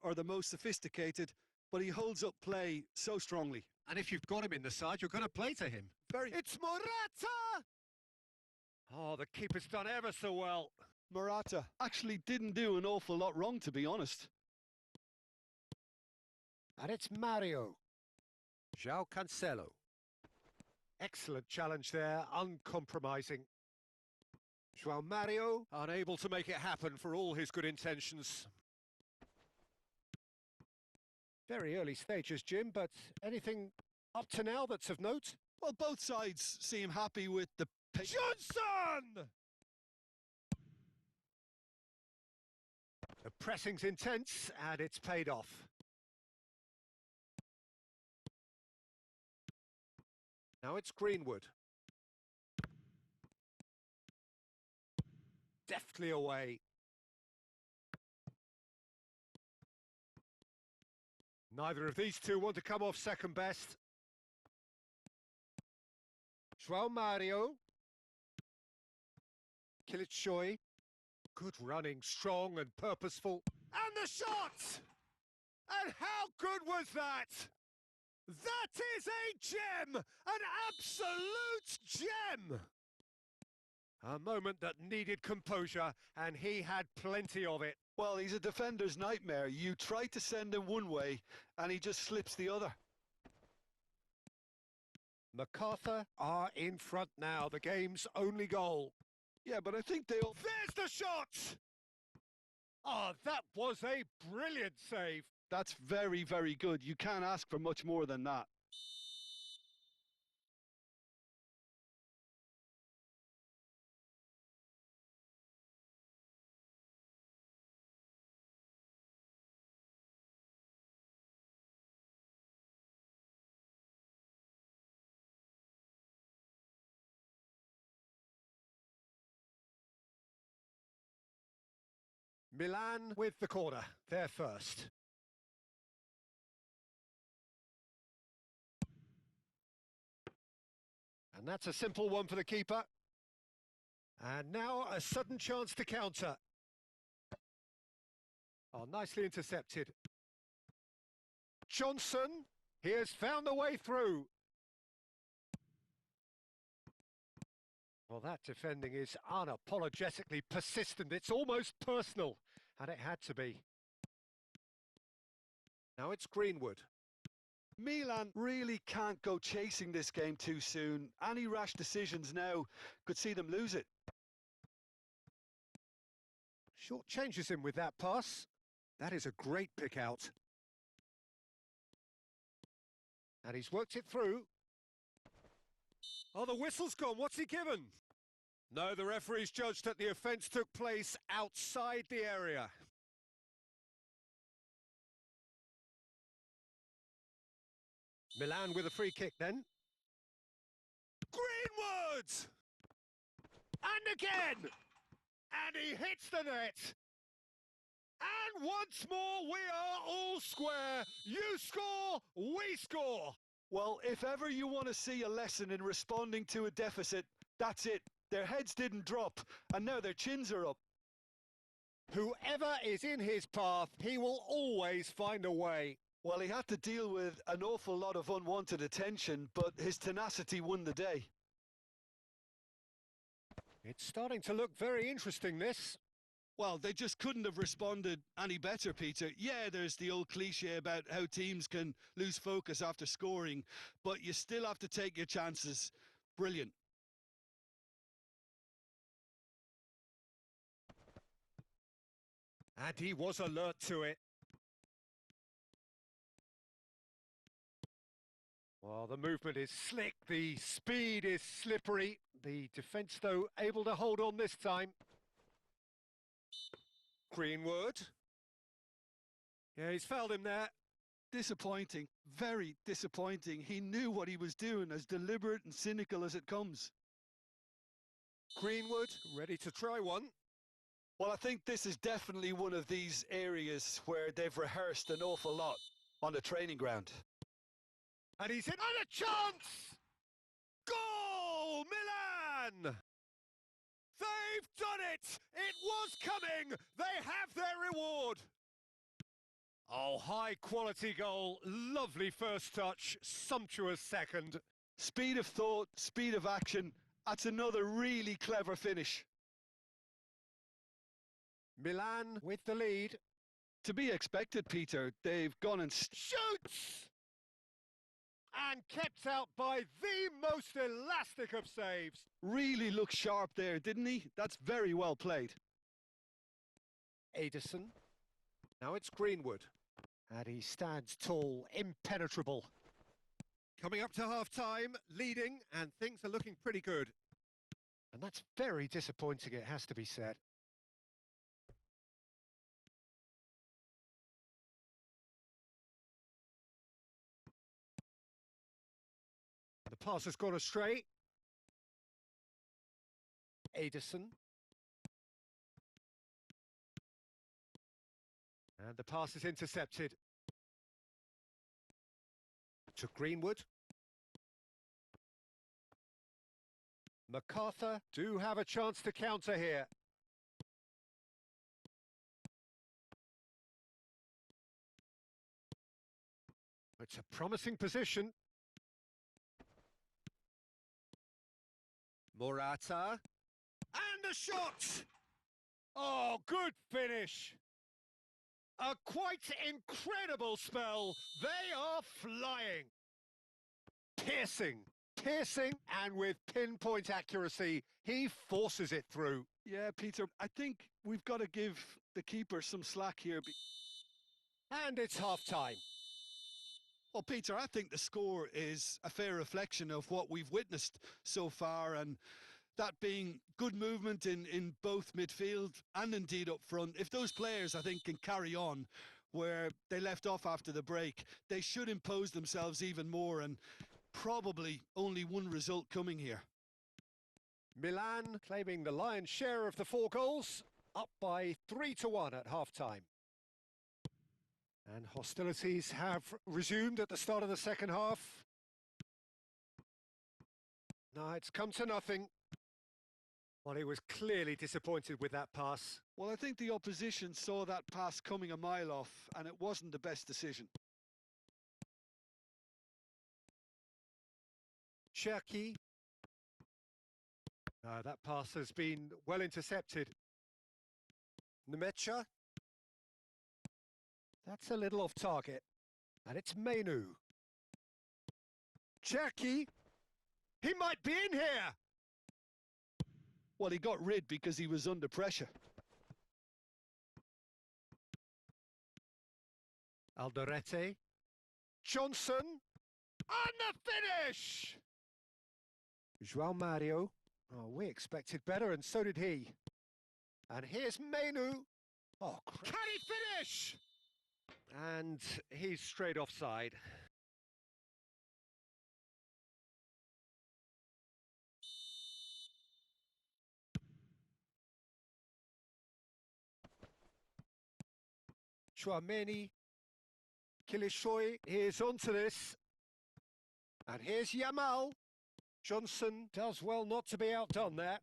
or the most sophisticated, but he holds up play so strongly. And if you've got him in the side, you're going to play to him. It's Morata! Oh, the keeper's done ever so well. Morata actually didn't do an awful lot wrong, to be honest. And it's Mario. João Cancelo. Excellent challenge there, uncompromising. João Mario, unable to make it happen for all his good intentions. Very early stages, Jim, but anything up to now that's of note? Well, both sides seem happy with the... Johnson! The pressing's intense, and it's paid off. Now it's Greenwood. Deftly away. Neither of these two want to come off second best. João Mario. Kilit Shoy. Good running, strong and purposeful. And the shot! And how good was that? That is a gem! An absolute gem! A moment that needed composure, and he had plenty of it. Well, he's a defender's nightmare. You try to send him one way, and he just slips the other. MacArthur are in front now, the game's only goal. Yeah, but I think they'll... There's the shot! Oh, that was a brilliant save. That's very, very good. You can't ask for much more than that. Milan with the corner, they're first. And that's a simple one for the keeper. And now a sudden chance to counter. Oh, nicely intercepted. Johnson, he has found a way through. Well, that defending is unapologetically persistent. It's almost personal, and it had to be. Now it's Greenwood. Milan really can't go chasing this game too soon. Any rash decisions now could see them lose it. Short changes him with that pass. That is a great pick out. And he's worked it through. Oh, the whistle's gone. What's he given? No, the referee's judged that the offence took place outside the area. Milan with a free kick then. Greenwood! And again! And he hits the net! And once more we are all square. You score, we score! Well, if ever you want to see a lesson in responding to a deficit, that's it. Their heads didn't drop, and now their chins are up. Whoever is in his path, he will always find a way. Well, he had to deal with an awful lot of unwanted attention, but his tenacity won the day. It's starting to look very interesting, this. Well, they just couldn't have responded any better, Peter. Yeah, there's the old cliche about how teams can lose focus after scoring, but you still have to take your chances. Brilliant. And he was alert to it. Well, the movement is slick, the speed is slippery. The defence, though, able to hold on this time. Greenwood. Yeah, he's fouled him there. Disappointing, very disappointing. He knew what he was doing, as deliberate and cynical as it comes. Greenwood, ready to try one. Well, I think this is definitely one of these areas where they've rehearsed an awful lot on the training ground. And he's in on a chance! Goal, Milan! They've done it! It was coming! They have their reward! Oh, high quality goal, lovely first touch, sumptuous second. Speed of thought, speed of action. That's another really clever finish. Milan with the lead. To be expected, Peter. They've gone and Shoots! And kept out by the most elastic of saves. really looked sharp there, didn't he? That's very well played. Ederson. Now it's Greenwood. And he stands tall, impenetrable. Coming up to half-time, leading, and things are looking pretty good. And that's very disappointing, it has to be said. The pass has gone astray. Ederson. And the pass is intercepted. To Greenwood. MacArthur do have a chance to counter here. It's a promising position. Morata. And a shot! Oh, good finish! A quite incredible spell. They are flying. Piercing, and with pinpoint accuracy, he forces it through. Yeah, Peter, I think we've got to give the keeper some slack here. And it's half-time. Well, Peter, I think the score is a fair reflection of what we've witnessed so far, and that being good movement in both midfield and indeed up front. If those players, I think, can carry on where they left off after the break, they should impose themselves even more, and probably only one result coming here. Milan claiming the lion's share of the 4 goals, up by 3-1 at half-time. And hostilities have resumed at the start of the second half. No, it's come to nothing. Well, he was clearly disappointed with that pass. Well, I think the opposition saw that pass coming a mile off, and it wasn't the best decision. Cherki. That pass has been well intercepted. Nemecha. That's a little off target. And it's Menu. Cherki. He might be in here! Well, he got rid because he was under pressure. Alderete. Johnson. And the finish! João Mario. Oh, we expected better, and so did he. And here's Menu. Oh, can he finish? And he's straight offside. Chouameni. Kilishoy is onto this. And here's Yamal. Johnson does well not to be outdone there.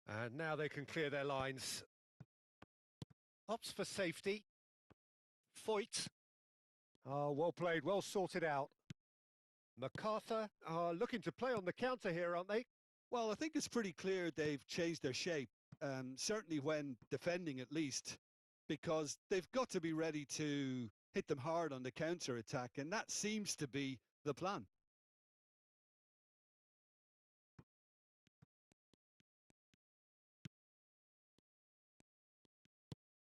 And now they can clear their lines. Opts for safety. Foyt. Oh, well played, well sorted out. MacArthur are looking to play on the counter here, aren't they? Well, I think it's pretty clear they've changed their shape, certainly when defending at least, because they've got to be ready to hit them hard on the counter-attack, and that seems to be the plan.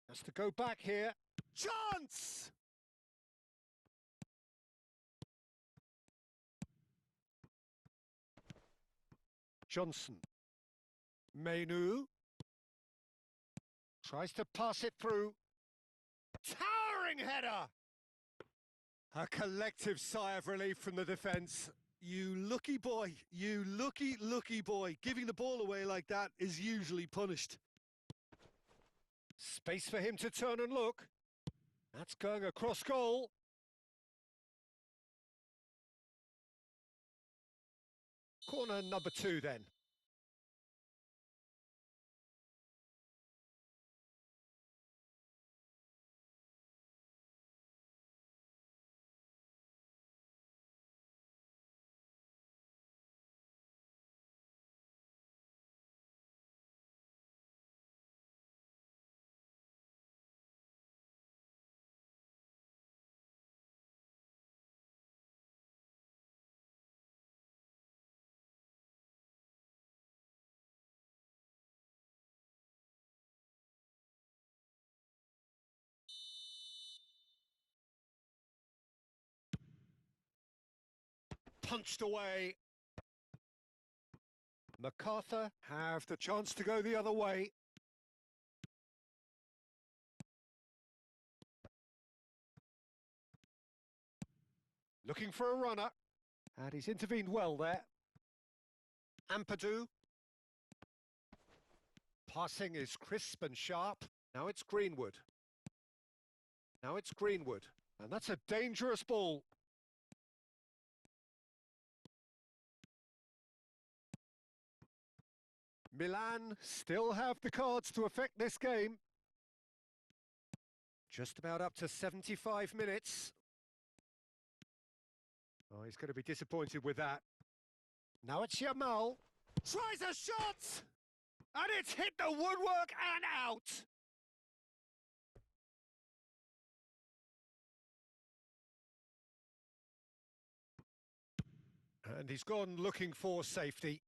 Has to go back here. Chance! Johnson. Menu. Tries to pass it through. Towering header! A collective sigh of relief from the defence. You lucky boy, you lucky boy. Giving the ball away like that is usually punished. Space for him to turn and look. That's going across goal. Corner number 2 then. punched away. MacArthur have the chance to go the other way. Looking for a runner. And he's intervened well there. Ampadu. Passing is crisp and sharp. Now it's Greenwood. Now it's Greenwood. And that's a dangerous ball. Milan still have the cards to affect this game. Just about up to 75 minutes. Oh, he's going to be disappointed with that. Now it's Yamal. Tries a shot! And it's hit the woodwork and out! And he's gone looking for safety.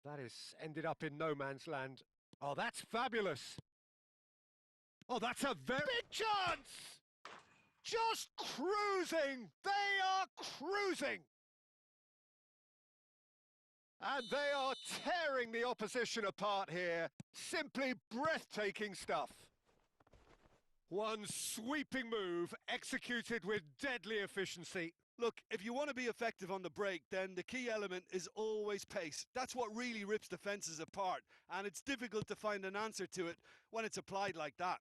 That has ended up in no man's land. Oh, that's fabulous! Oh, that's a very big chance! Just cruising! They are cruising! And they are tearing the opposition apart here. Simply breathtaking stuff. One sweeping move executed with deadly efficiency. Look, if you want to be effective on the break, then the key element is always pace. That's what really rips defences apart, and it's difficult to find an answer to it when it's applied like that.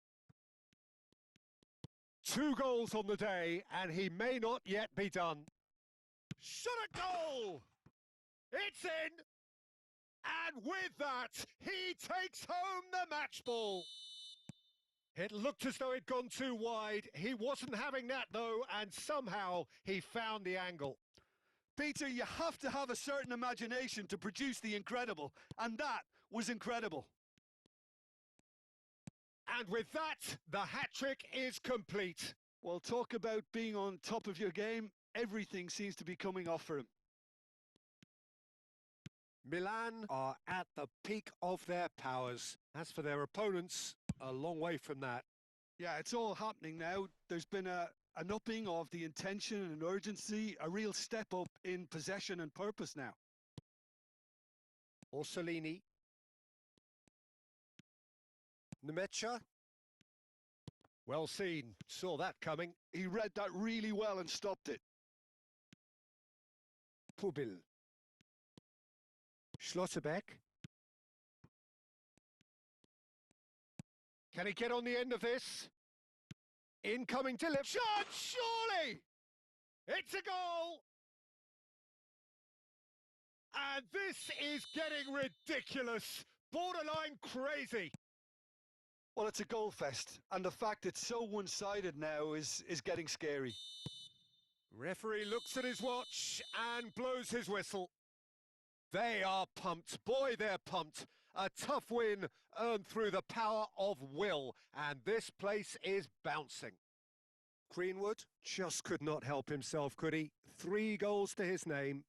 2 goals on the day, and he may not yet be done. Shot a goal! It's in! And with that, he takes home the match ball. It looked as though it'd gone too wide. He wasn't having that, though, and somehow he found the angle. Peter, you have to have a certain imagination to produce the incredible, and that was incredible. And with that, the hat-trick is complete. Well, talk about being on top of your game. Everything seems to be coming off for him. Milan are at the peak of their powers. As for their opponents, a long way from that. Yeah, it's all happening now. There's been an upping of the intention and urgency, a real step up in possession and purpose now. Orsolini. Nemecha. Well seen. Saw that coming. He read that really well and stopped it. Pubil. Schlotterbeck. Can he get on the end of this? Incoming delivery. Shot, surely! It's a goal! And this is getting ridiculous. Borderline crazy. Well, it's a goal fest, and the fact it's so one-sided now is getting scary. Referee looks at his watch and blows his whistle. They are pumped. Boy, they're pumped. A tough win earned through the power of will, and this place is bouncing. Greenwood just could not help himself, could he? 3 goals to his name.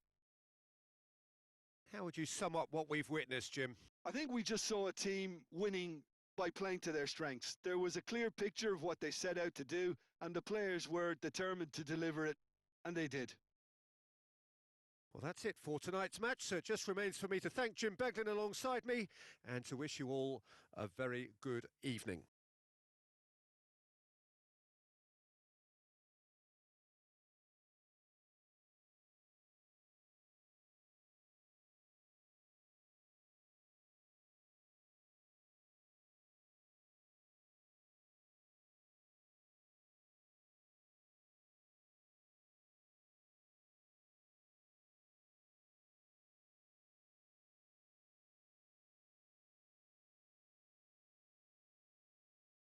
How would you sum up what we've witnessed, Jim? I think we just saw a team winning by playing to their strengths. There was a clear picture of what they set out to do, and the players were determined to deliver it, and they did. Well, that's it for tonight's match, so it just remains for me to thank Jim Beglin alongside me and to wish you all a very good evening.